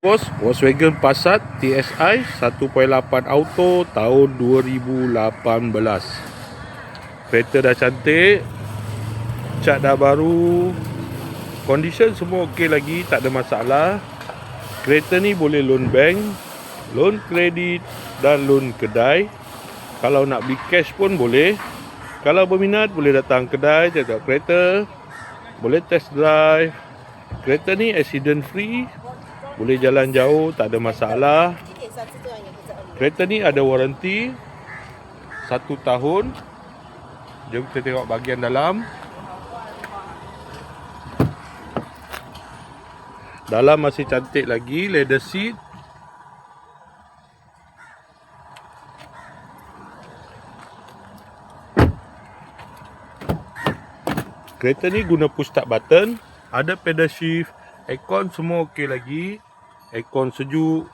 Bos, Volkswagen Passat TSI 1.8 auto tahun 2018. Kereta dah cantik, cat dah baru, condition semua okey lagi, tak ada masalah. Kereta ni boleh loan bank, loan kredit dan loan kedai. Kalau nak beli cash pun boleh. Kalau berminat boleh datang kedai, tengok kereta, boleh test drive. Kereta ni accident free, boleh jalan jauh, tak ada masalah. Kereta ni ada waranti 1 tahun. Jom kita tengok bahagian dalam. Dalam masih cantik lagi, leather seat. Kereta ni guna push start button, ada pedal shift, aircon semua okey lagi. Aircon sejuk,